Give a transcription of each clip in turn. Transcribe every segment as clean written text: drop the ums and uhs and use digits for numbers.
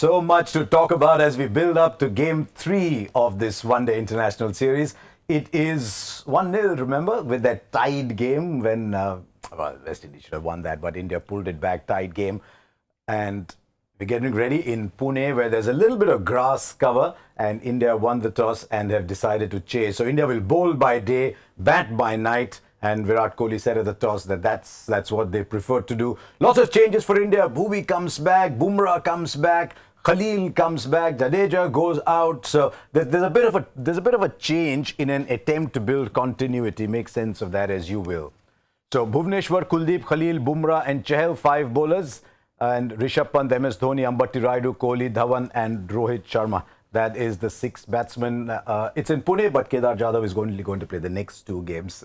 So much to talk about as we build up to Game 3 of this one-day international series. It is 1-0, remember, with that tied game when, well, West Indies should have won that, but India pulled it back, tied game. And we're getting ready in Pune, where there's a little bit of grass cover, and India won the toss and have decided to chase. So India will bowl by day, bat by night. And Virat Kohli said at the toss that that's what they prefer to do. Lots of changes for India. Bhuvi comes back, Bumrah comes back, Khalil comes back, Jadeja goes out. So there's a bit of a change in an attempt to build continuity. Make sense of that as you will. So Bhuvneshwar, Kuldeep, Khalil, Bumrah and Chahal, 5 bowlers, and Rishabh Pant, MS Dhoni, Ambati Rayudu, Kohli, Dhawan and Rohit Sharma. That is the 6 batsmen. It's in Pune, but Kedar Jadhav is going to play the next 2 games.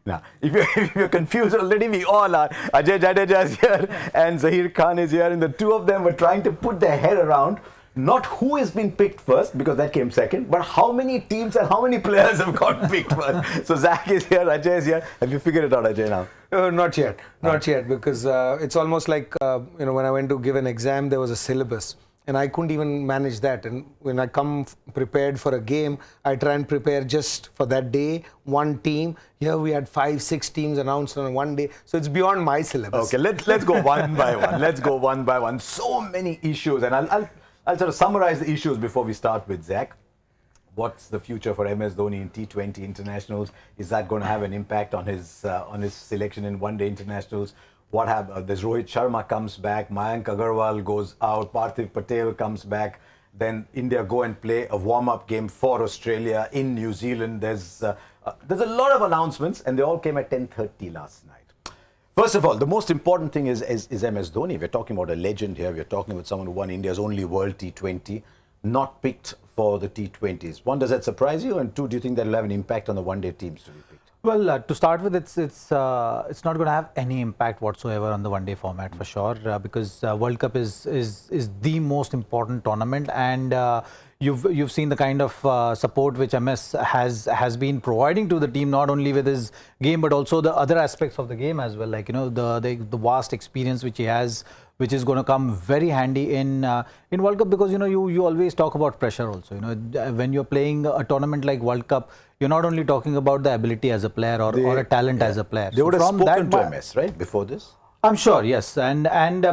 Now, if you're confused already, we all are. Ajay Jadeja is here and Zaheer Khan is here, and the 2 of them were trying to put their head around not who has been picked first, because that came second, but how many teams and how many players have got picked first. So Zach is here, Ajay is here. Have you figured it out, Ajay, now? Not yet. Not yet, because it's almost like, when I went to give an exam, there was a syllabus. And I couldn't even manage that. And when I come prepared for a game, I try and prepare just for that day, one team. Here we had 5-6 teams announced on one day. So it's beyond my syllabus. Okay, let's go one by one. Let's go one by one. So many issues. And I'll sort of summarize the issues before we start with Zach. What's the future for MS Dhoni in T20 internationals? Is that going to have an impact on his selection in one-day internationals? What happens? There's Rohit Sharma comes back, Mayank Agarwal goes out, Parthiv Patel comes back. Then India go and play a warm-up game for Australia in New Zealand. There's a lot of announcements, and they all came at 10:30 last night. First of all, the most important thing is MS Dhoni. We're talking about a legend here. We're talking about someone who won India's only World T20, not picked for the T20s. One, does that surprise you? And 2, do you think that will have an impact on the one-day teams to be picked? Well, to start with, it's not going to have any impact whatsoever on the one-day format for sure, because World Cup is the most important tournament, and you've seen the kind of support which MS has been providing to the team, not only with his game but also the other aspects of the game as well, like the vast experience which he has, which is going to come very handy in World Cup, because you always talk about pressure also. When you're playing a tournament like World Cup, you're not only talking about the ability as a player or a talent as a player. They would have spoken to MS, right, before this? I'm sure, yes, and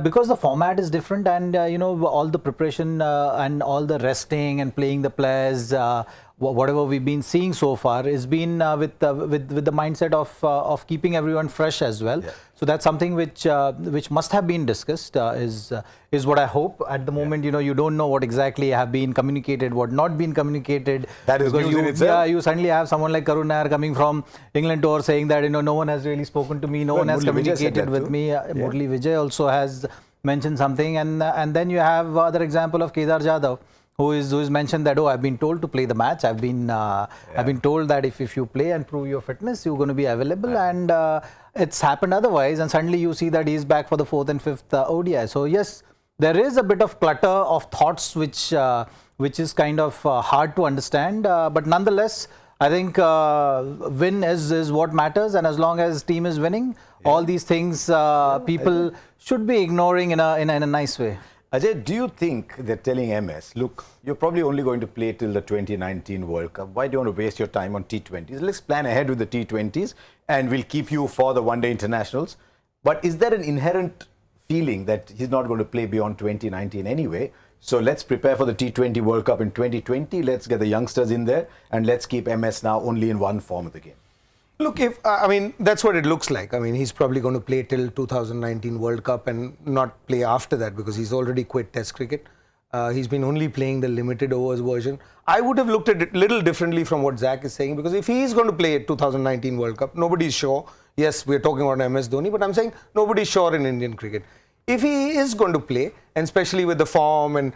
because the format is different, and all the preparation and all the resting and playing the players, whatever we've been seeing so far has been with the mindset of keeping everyone fresh as well. Yeah. So that's something which must have been discussed, is what I hope. At the moment, you don't know what exactly have been communicated, what not been communicated. That is news in itself. Yeah, you suddenly have someone like Karun Nair coming from England tour saying that no one has really spoken to me, no one has communicated with me. Murli Vijay also has mentioned something, and then you have other example of Kedar Jadhav, who is mentioned that, I've been told to play the match. I've been told that if you play and prove your fitness, you're going to be available, and it's happened otherwise. And suddenly you see that he's back for the 4th and 5th ODI. So yes, there is a bit of clutter of thoughts which is kind of hard to understand. But nonetheless, I think win is what matters, and as long as team is winning, all these things people should be ignoring in a nice way. Ajay, do you think they're telling MS, look, you're probably only going to play till the 2019 World Cup. Why do you want to waste your time on T20s? Let's plan ahead with the T20s and we'll keep you for the one-day internationals. But is there an inherent feeling that he's not going to play beyond 2019 anyway? So let's prepare for the T20 World Cup in 2020. Let's get the youngsters in there and let's keep MS now only in one form of the game. Look, that's what it looks like. He's probably going to play till 2019 World Cup and not play after that, because he's already quit Test cricket. He's been only playing the limited overs version. I would have looked at it a little differently from what Zach is saying, because if he is going to play at 2019 World Cup, nobody's sure. Yes, we're talking about MS Dhoni, but I'm saying nobody's sure in Indian cricket. If he is going to play, and especially with the form and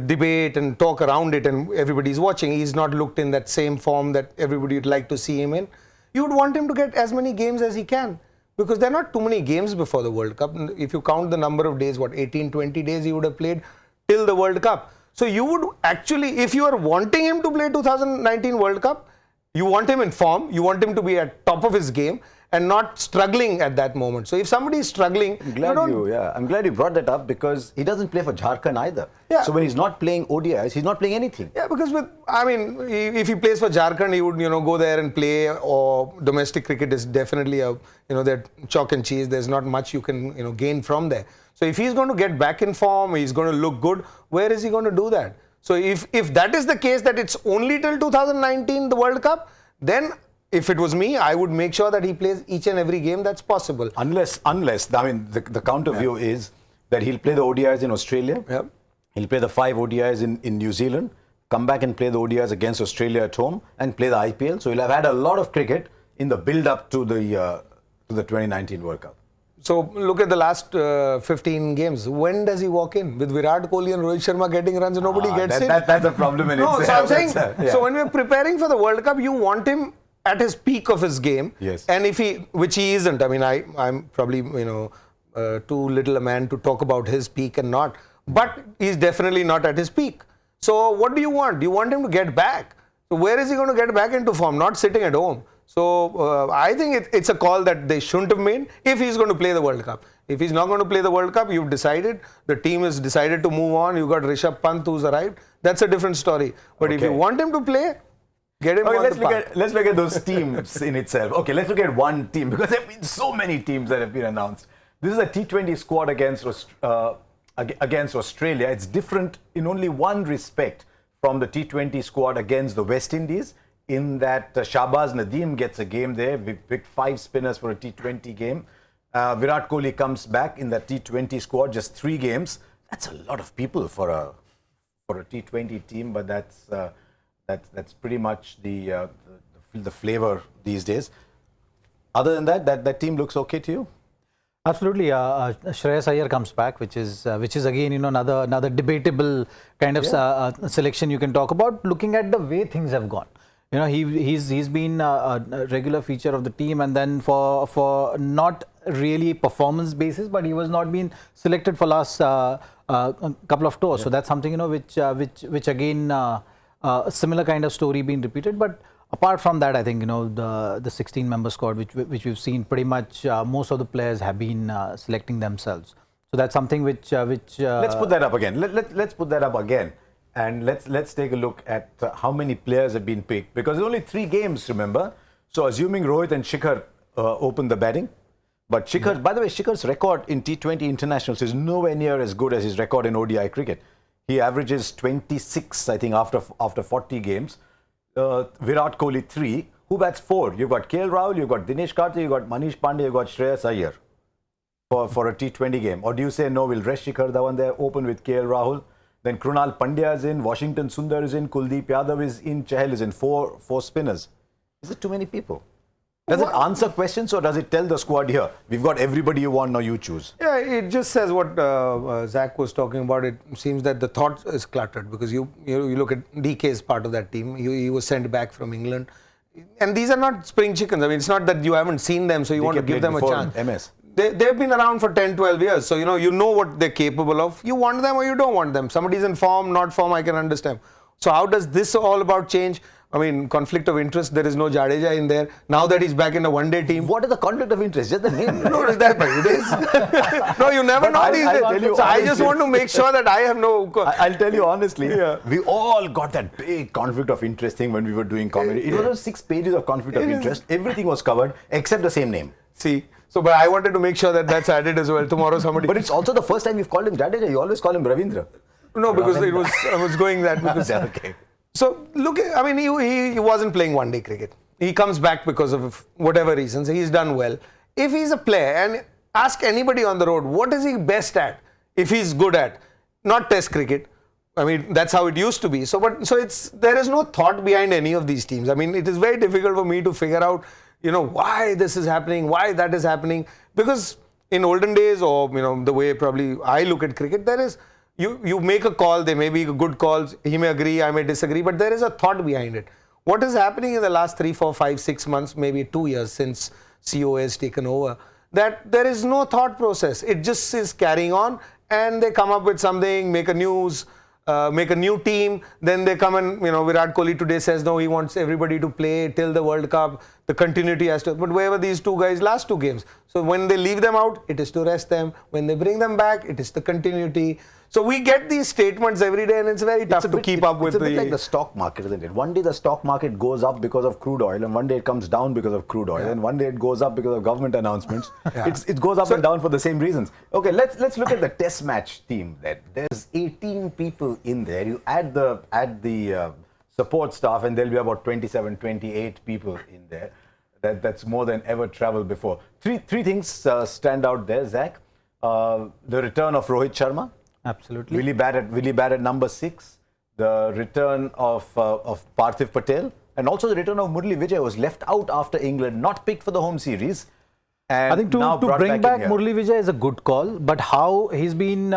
debate and talk around it and everybody's watching, he's not looked in that same form that everybody would like to see him in. You would want him to get as many games as he can, because there are not too many games before the World Cup. If you count the number of days, 18, 20 days he would have played till the World Cup. So you would actually, if you are wanting him to play 2019 World Cup, you want him in form, you want him to be at top of his game, and not struggling at that moment. So if somebody is struggling, I'm glad you brought that up, because he doesn't play for Jharkhand either. Yeah. So when he's not playing ODIs, he's not playing anything. Yeah, because if he plays for Jharkhand, he would go there and play. Or domestic cricket is definitely that chalk and cheese. There's not much you can gain from there. So if he's going to get back in form, he's going to look good. Where is he going to do that? So if that is the case, that it's only till 2019 the World Cup, then if it was me, I would make sure that he plays each and every game that's possible. Unless the counter view is that he'll play the ODIs in Australia. Yep. He'll play the 5 ODIs in New Zealand, come back and play the ODIs against Australia at home, and play the IPL. So he'll have had a lot of cricket in the build-up to the 2019 World Cup. So look at the last 15 games. When does he walk in? With Virat Kohli and Rohit Sharma getting runs, nobody gets in. That's a problem in itself. So I'm saying, so when we're preparing for the World Cup, you want him at his peak of his game. Yes. And which he isn't. I mean, I'm probably too little a man to talk about his peak and not. But he's definitely not at his peak. So what do you want? Do you want him to get back? So where is he going to get back into form? Not sitting at home. So I think it's a call that they shouldn't have made if he's going to play the World Cup. If he's not going to play the World Cup, you've decided, the team has decided to move on. You got Rishabh Pant who's arrived. That's a different story. But if you want him to play, get him on the park. Let's look at those teams in itself. Okay, let's look at one team, because there have been so many teams that have been announced. This is a T20 squad against Australia. It's different in only one respect from the T20 squad against the West Indies, in that Shahbaz Nadeem gets a game there. We picked 5 spinners for a T20 game. Virat Kohli comes back in the T20 squad, just 3 games. That's a lot of people for a T20 team, but that's pretty much the flavor these days. Other than that team looks okay to you? Absolutely. Shreyas Iyer comes back, which is again another debatable kind of selection you can talk about. Looking at the way things have gone, he's been a regular feature of the team, and then for not really performance basis, but he was not being selected for last couple of tours. Yeah. So that's something which again a similar kind of story being repeated, but. Apart from that, I think the 16-member squad, which we've seen, pretty much most of the players have been selecting themselves. So that's something which let's put that up again. Let's put that up again, and let's take a look at how many players have been picked, because there's only 3 games, remember. So assuming Rohit and Shikhar open the batting, but Shikhar, by the way, Shikhar's record in T20 internationals is nowhere near as good as his record in ODI cricket. He averages 26, I think, after 40 games. Virat Kohli 3. Who bats 4? You've got KL Rahul, you've got Dinesh Karthik, you've got Manish Pandey, you've got Shreyas Iyer for a T20 game. Or do you say, no, we'll rest Shikhar Dhawan there, open with KL Rahul. Then Krunal Pandya is in, Washington Sundar is in, Kuldeep Yadav is in, Chahal is in, 4 spinners. Is it too many people? Does it answer questions, or does it tell the squad, here, we've got everybody you want, now you choose? Yeah, it just says what Zach was talking about. It seems that the thought is cluttered, because you look at DK's part of that team. He was sent back from England. And these are not spring chickens. I mean, it's not that you haven't seen them, so you want to give them a chance. MS. They've been around for 10, 12 years. So, you know what they're capable of. You want them or you don't want them. Somebody's in form, not form, I can understand. So how does this all about change? I mean, conflict of interest, there is no Jadeja in there. Now that he's back in a one-day team. What is the conflict of interest? Just the name. No, is that it is? No, you never know these days. So I just want to make sure that I have no... I'll tell you honestly, we all got that big conflict of interest thing when we were doing comedy. It was 6 pages of conflict of interest. Everything was covered except the same name. See, so but I wanted to make sure that that's added as well. Tomorrow somebody... But it's also the first time you've called him Jadeja. You always call him Ravindra. No, because I was going that because... Okay. So, look, I mean, he wasn't playing one-day cricket. He comes back because of whatever reasons. He's done well. If he's a player, and ask anybody on the road, what is he best at? If he's good at, not test cricket. I mean, that's how it used to be. So there is no thought behind any of these teams. I mean, it is very difficult for me to figure out, why this is happening, why that is happening. Because in olden days, or, the way probably I look at cricket, there is... You make a call, they may be good calls, he may agree, I may disagree, but there is a thought behind it. What is happening in the last 3, 4, 5, 6 months, maybe 2 years since COA has taken over, that there is no thought process. It just is carrying on, and they come up with something, make a news, make a new team, then they come and, Virat Kohli today says, no, he wants everybody to play till the World Cup, the continuity has to, but wherever these two guys last two games. So when they leave them out, it is to rest them. When they bring them back, it is the continuity. So we get these statements every day and it's very tough to keep up with. It's a bit like the stock market, isn't it? One day the stock market goes up because of crude oil and one day it comes down because of crude oil and one day it goes up because of government announcements. It goes up and down for the same reasons. Okay, let's look at the test match team there. There's 18 people in there. You add the support staff and there'll be about 27, 28 people in there. That's more than ever traveled before. Three things stand out there, Zach. The return of Rohit Sharma. Absolutely. Really bad at number 6. The return of Parthiv Patel. And also the return of Murali Vijay, who was left out after England, not picked for the home series. And I think to bring back Murali Vijay is a good call, but how he's been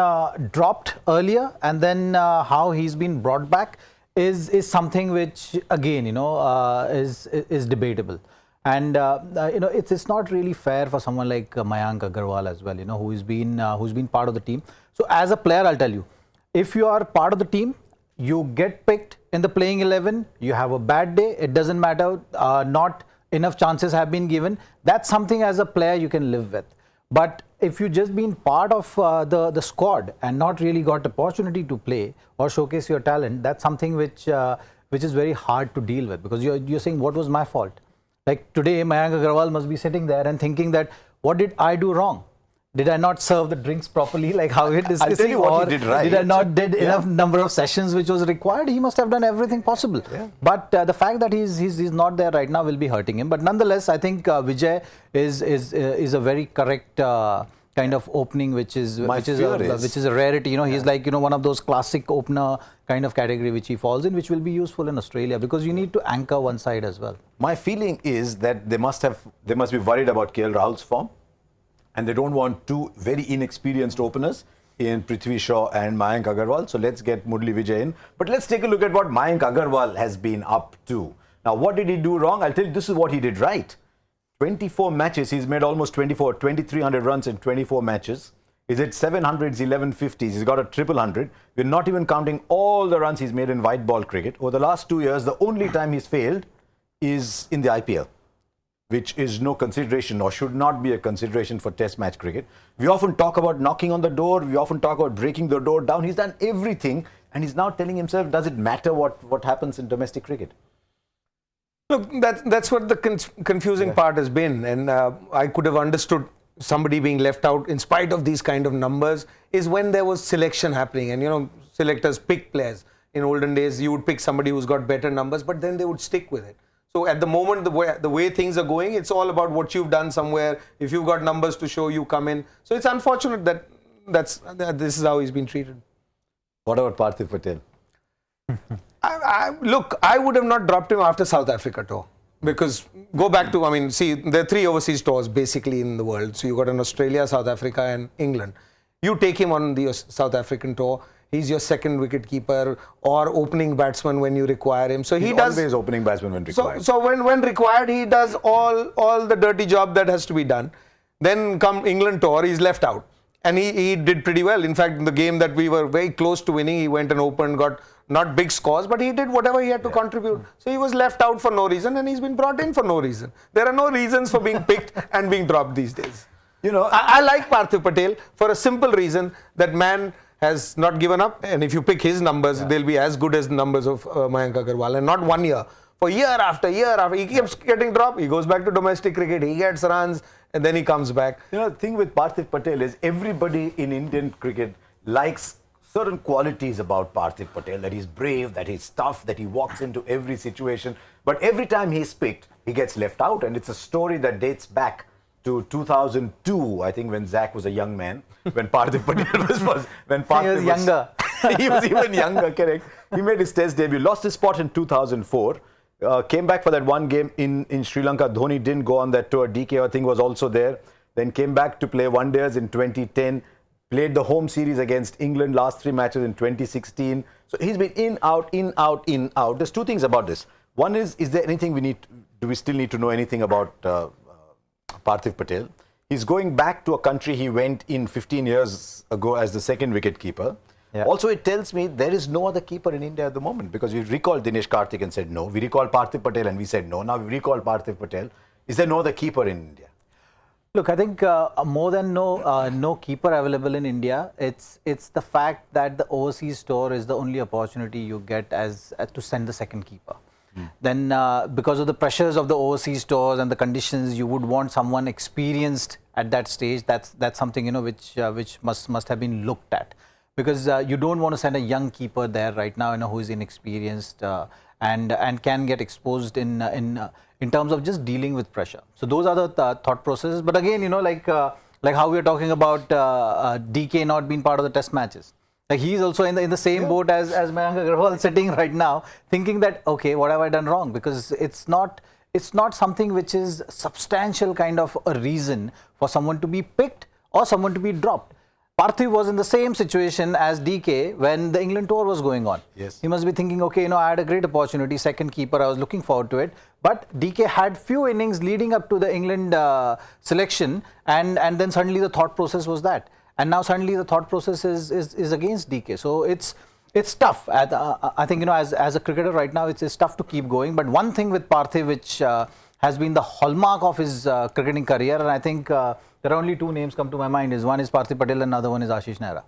dropped earlier and then how he's been brought back is something which again is debatable. And it's not really fair for someone like Mayank Agarwal as well, who's been part of the team. So as a player, I'll tell you, if you are part of the team, you get picked in the playing 11, you have a bad day, it doesn't matter, not enough chances have been given. That's something as a player you can live with. But if you just been part of the squad and not really got the opportunity to play or showcase your talent, that's something which is very hard to deal with, because you're saying, what was my fault? Like today, Mayank Agarwal must be sitting there and thinking that, what did I do wrong? Did I not serve the drinks properly, like how we're discussing? I'll tell you what he did right. Did I not did enough number of sessions which was required? He must have done everything possible. Yeah. But the fact that he's not there right now will be hurting him. But nonetheless, I think Vijay is a very correct kind of opening, which is a rarity. He's like one of those classic opener kind of category which he falls in, which will be useful in Australia because you need to anchor one side as well. My feeling is that they must be worried about KL Rahul's form. And they don't want two very inexperienced openers in Prithvi Shaw and Mayank Agarwal. So let's get Murali Vijay in. But let's take a look at what Mayank Agarwal has been up to. Now, what did he do wrong? I'll tell you, this is what he did right. 24 matches, he's made almost 2,300 runs in 24 matches. He's hit 700s, 1150s. He's got a 100. We're not even counting all the runs he's made in white ball cricket. Over the last 2 years, the only time he's failed is in the IPL, which is no consideration or should not be a consideration for test match cricket. We often talk about knocking on the door. We often talk about breaking the door down. He's done everything and he's now telling himself, does it matter what happens in domestic cricket? Look, that's what the confusing part has been. And I could have understood somebody being left out in spite of these kind of numbers is when there was selection happening. And, selectors pick players. In olden days, you would pick somebody who's got better numbers, but then they would stick with it. So at the moment, the way things are going, it's all about what you've done somewhere. If you've got numbers to show, you come in. So it's unfortunate that this is how he's been treated. What about Parthiv Patel? Look, I would have not dropped him after South Africa tour. Because go back to, there are 3 overseas tours basically in the world. So you got an Australia, South Africa and England. You take him on the South African tour. He's your second wicket keeper or opening batsman when you require him. So he does always opening batsman when required. So when required, he does all the dirty job that has to be done. Then come England tour, he's left out. And he did pretty well. In fact, in the game that we were very close to winning, he went and opened, got not big scores, but he did whatever he had to contribute. So he was left out for no reason and he's been brought in for no reason. There are no reasons for being picked and being dropped these days. I like Parthiv Patel for a simple reason that man has not given up, and if you pick his numbers, they'll be as good as the numbers of Mayank Agarwal, and not 1 year. For year after year after, he keeps getting dropped. He goes back to domestic cricket, he gets runs, and then he comes back. The thing with Parthiv Patel is everybody in Indian cricket likes certain qualities about Parthiv Patel, that he's brave, that he's tough, that he walks into every situation. But every time he's picked, he gets left out, and it's a story that dates back to 2002, I think, when Zach was a young man, when Parthiv Patel was younger. He was even younger, correct. He made his test debut, lost his spot in 2004, came back for that one game in Sri Lanka. Dhoni didn't go on that tour. DK, I think, was also there. Then came back to play one days in 2010, played the home series against England, last 3 matches in 2016. So he's been in, out, in, out, in, out. There's 2 things about this. One is there anything do we still need to know anything about Parthiv Patel? He's going back to a country he went in 15 years ago as the second wicket keeper. Yeah. Also, it tells me there is no other keeper in India at the moment, because we recalled Dinesh Karthik and said no. We recalled Parthiv Patel and we said no. Now we recall Parthiv Patel. Is there no other keeper in India? Look, I think more than no keeper available in India, it's the fact that the overseas tour is the only opportunity you get as to send the second keeper. Then because of the pressures of the overseas tours and the conditions, you would want someone experienced at that stage. That's something, you know, which must have been looked at, because you don't want to send a young keeper there right now, you know, who is inexperienced and can get exposed in terms of just dealing with pressure. So those are the thought processes. But again, you know, like how we are talking about DK not being part of the test matches. Like he's also in the same boat as Mayank Agarwal, sitting right now thinking that, okay, what have I done wrong? Because it's not something which is substantial kind of a reason for someone to be picked or someone to be dropped. Parthiv was in the same situation as DK when the England tour was going on. Yes. He must be thinking, okay, you know, I had a great opportunity, second keeper, I was looking forward to it. But DK had few innings leading up to the England selection, and then suddenly the thought process was that. And now suddenly the thought process is against DK. So it's tough. I think, you know, as a cricketer right now, it's tough to keep going. But one thing with Parthiv, which has been the hallmark of his cricketing career, and I think there are only two names come to my mind. One is Parthiv Patel and another one is Ashish Nehra.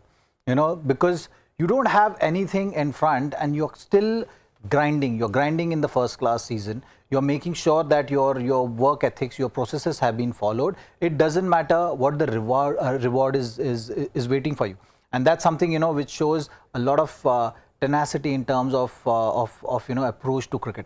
You know, because you don't have anything in front and you're still grinding. You're grinding in the first class season. You're making sure that your work ethics, your processes have been followed. It doesn't matter what the reward is waiting for you, and that's something, you know, which shows a lot of tenacity in terms of you know, approach to cricket.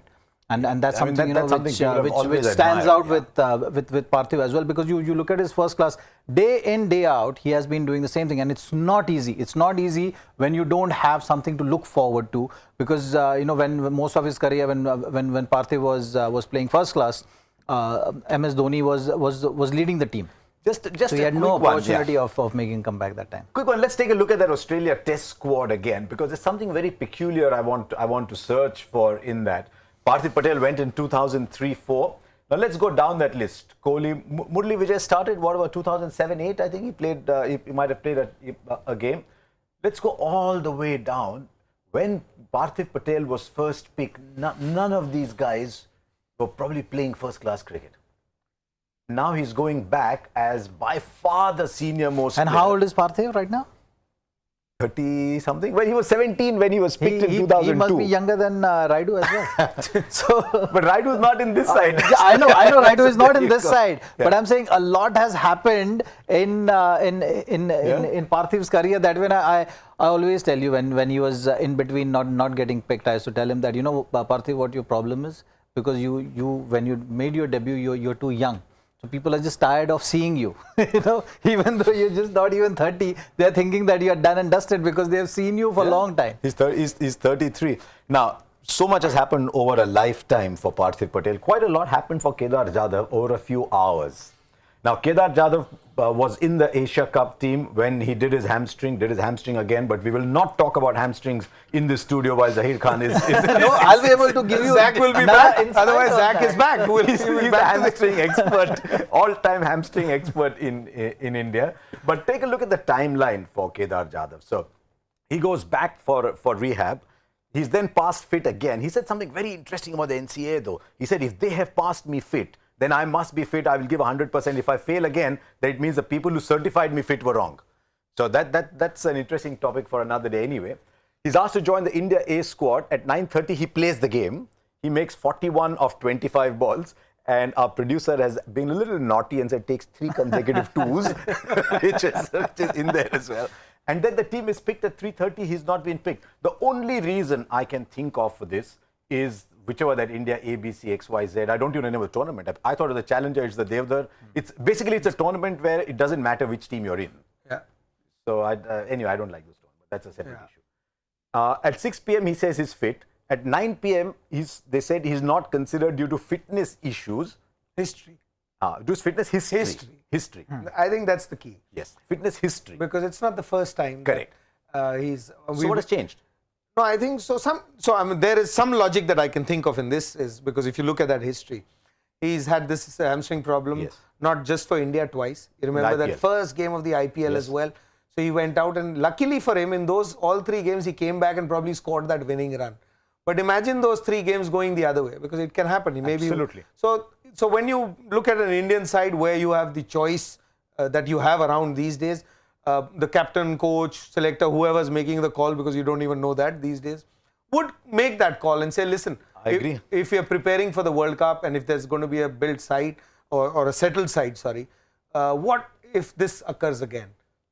And that's something, you know, which stands out with Parthiv as well, because you look at his first class, day in, day out, he has been doing the same thing, and it's not easy. It's not easy when you don't have something to look forward to, because you know, when most of his career, when Parthiv was playing first class, MS Dhoni was leading the team. So he had no opportunity of making a comeback that time. Quick one, let's take a look at that Australia Test squad again, because there's something very peculiar I want to search for in that. Parthiv Patel went in 2003-04. Now let's go down that list. Kohli, Murali Vijay started, what about 2007-08? I think he played, he might have played a game. Let's go all the way down. When Parthiv Patel was first picked, none of these guys were probably playing first-class cricket. Now he's going back as by far the senior most And player. how old is Parthiv right now? 30 something. When he was 17 when he was picked in 2002. He must be younger than Raidu as well. But Raidu is not in this side. Yeah, I know Raidu is not in this side. Yeah. But I'm saying a lot has happened in Parthiv's career, that when I always tell you, when he was in between not getting picked, I used to tell him that, you know, Parthiv, what your problem is, because you when you made your debut, you're too young. So people are just tired of seeing you, you know, even though you're just not even 30, they're thinking that you're done and dusted because they have seen you for a long time. He's 33. Now, so much has happened over a lifetime for Parthiv Patel. Quite a lot happened for Kedar Jadhav over a few hours. Now, Kedar Jadhav was in the Asia Cup team when he did his hamstring again, but we will not talk about hamstrings in this studio while Zaheer Khan is no, I'll be able to give you... Zach will be back, otherwise Zach is back. He's a hamstring expert, all-time hamstring expert in India. But take a look at the timeline for Kedar Jadhav. So, he goes back for rehab. He's then passed fit again. He said something very interesting about the NCA though. He said, if they have passed me fit, then I must be fit. I will give 100%. If I fail again, then it means the people who certified me fit were wrong. So that's an interesting topic for another day anyway. He's asked to join the India A squad. At 9:30, he plays the game. He makes 41 of 25 balls. And our producer has been a little naughty and said takes 3 consecutive twos, which is in there as well. And then the team is picked at 3:30. He's not been picked. The only reason I can think of for this is whichever that India A, B, C, X, Y, Z. I don't even know the tournament. I thought of the Challenger, it's the Devdar. It's basically it's a tournament where it doesn't matter which team you're in. Yeah. So anyway, I don't like this tournament. That's a separate issue. At 6 p.m. he says he's fit. At 9 p.m. they said he's not considered due to fitness issues. History. Due to fitness history. I think that's the key. Yes, fitness history. Because it's not the first time. Correct. So what has changed? No, I think so. I mean, there is some logic that I can think of in this, is because if you look at that history, he's had this hamstring problem, not just for India twice. You remember that first game of the IPL as well. So he went out, and luckily for him, in those all 3 games, he came back and probably scored that winning run. But imagine those 3 games going the other way, because it can happen. Absolutely. So when you look at an Indian side where you have the choice that you have around these days, the captain, coach, selector, whoever's making the call, because you don't even know that these days, would make that call and say, listen, I agree. If you're preparing for the World Cup and if there's going to be a built side or a settled side, sorry, what if this occurs again?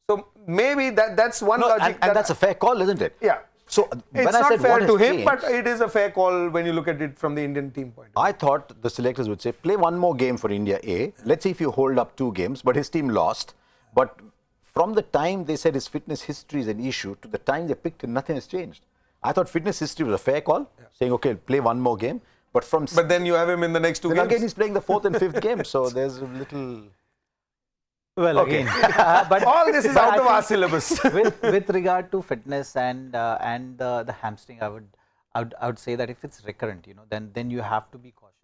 So maybe that's one logic. And that's a fair call, isn't it? Yeah. So It's when I not said fair what to has him, changed, but it is a fair call when you look at it from the Indian team point of view. I thought the selectors would say, play one more game for India A. Let's see if you hold up 2 games. But his team lost. But from the time they said his fitness history is an issue to the time they picked him, nothing has changed. I thought fitness history was a fair call, saying, okay, play one more game. But then you have him in the next 2 then games. again, he's playing the 4th and 5th game. So there's a little... Well, Okay. again, but All this is but out I of our think syllabus. with regard to fitness and the hamstring, I would say that if it's recurrent, then you have to be cautious.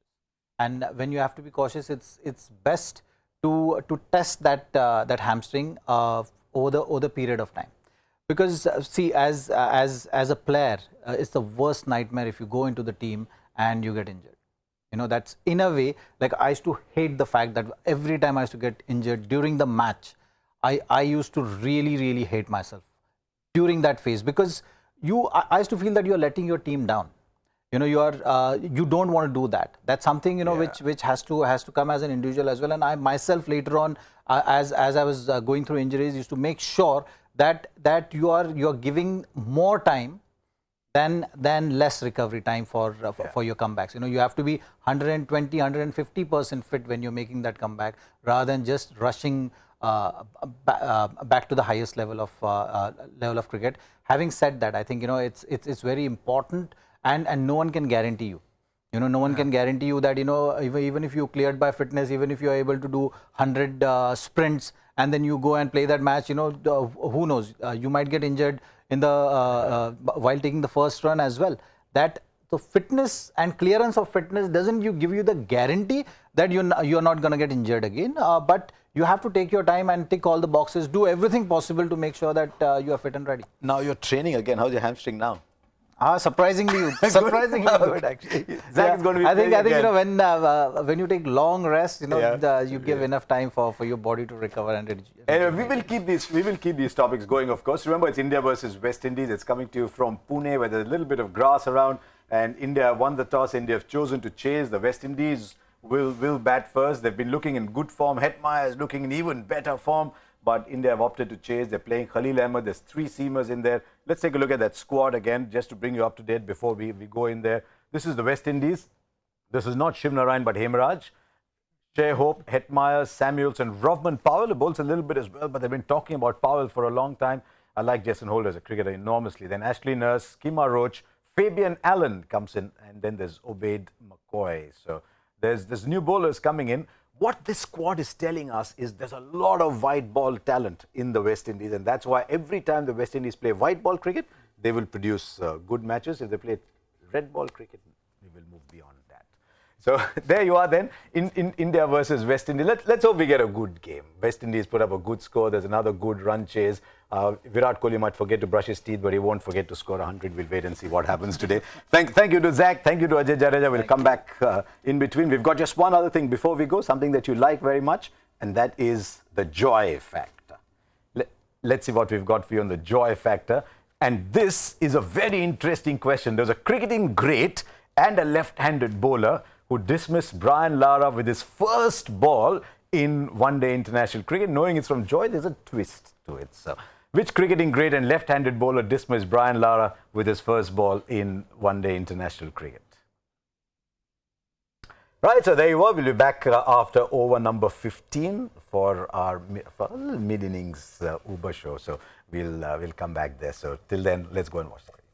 And when you have to be cautious, it's best to test that hamstring over the period of time, because see, as a player, it's the worst nightmare if you go into the team and you get injured. That's in a way, like, I used to hate the fact that every time I used to get injured during the match, I used to really, really hate myself during that phase, because I used to feel that you're letting your team down. You don't want to do that. That's something, which has to come as an individual as well. And I myself later on, as I was going through injuries, used to make sure that you are giving more time than less recovery time for your comebacks. You have to be 120, 150% fit when you're making that comeback, rather than just rushing back to the highest level of cricket. Having said that, I think it's very important, and no one can guarantee you. No one can guarantee you that even if you cleared by fitness, even if you are able to do 100 sprints, and then you go and play that match, who knows? You might get injured in the while taking the first run as well. That the fitness and clearance of fitness doesn't give you the guarantee that you're not going to get injured again. But you have to take your time and tick all the boxes, do everything possible to make sure that you are fit and ready. Now you're training again. How's your hamstring now? Surprisingly good, actually. Zach is going to be I think again. when you take long rest, you give enough time for your body to recover and Anyway, we will keep these topics going, of course. Remember, it's India versus West Indies. It's coming to you from Pune, where there's a little bit of grass around, and India won the toss. India have chosen to chase. The West Indies will bat first. They've been looking in good form. Hetmeyer is looking in even better form, but India have opted to chase. They're playing Khalil Ahmed. There's 3 seamers in there. Let's take a look at that squad again, just to bring you up to date before we go in there. This is the West Indies. This is not Shiv Narayan, but Hemaraj. Shea Hope, Hetmeyer, Samuels, and Rovman Powell, who bowls a little bit as well, but they've been talking about Powell for a long time. I like Jason Holder as a cricketer enormously. Then Ashley Nurse, Kima Roach, Fabian Allen comes in, and then there's Obaid McCoy. So there's new bowlers coming in. What this squad is telling us is there's a lot of white ball talent in the West Indies, and that's why every time the West Indies play white ball cricket, they will produce good matches. If they play red ball cricket, we will move beyond that. So there you are then, in India versus West Indies. Let's hope we get a good game. West Indies put up a good score. There's another good run chase. Virat Kohli might forget to brush his teeth, but he won't forget to score 100. We'll wait and see what happens today. Thank you to Zach. Thank you to Ajay Jadeja. We'll come back in between. We've got just one other thing before we go, something that you like very much, and that is the joy factor. Let's see what we've got for you on the joy factor. And this is a very interesting question. There's a cricketing great and a left-handed bowler who dismissed Brian Lara with his first ball in one-day international cricket. Knowing it's from Joy, there's a twist to it. So, which cricketing great and left-handed bowler dismissed Brian Lara with his first ball in one-day international cricket? Right, so there you are. We'll be back after over number 15 for our mid-innings Uber show. So we'll come back there. So till then, let's go and watch the cricket.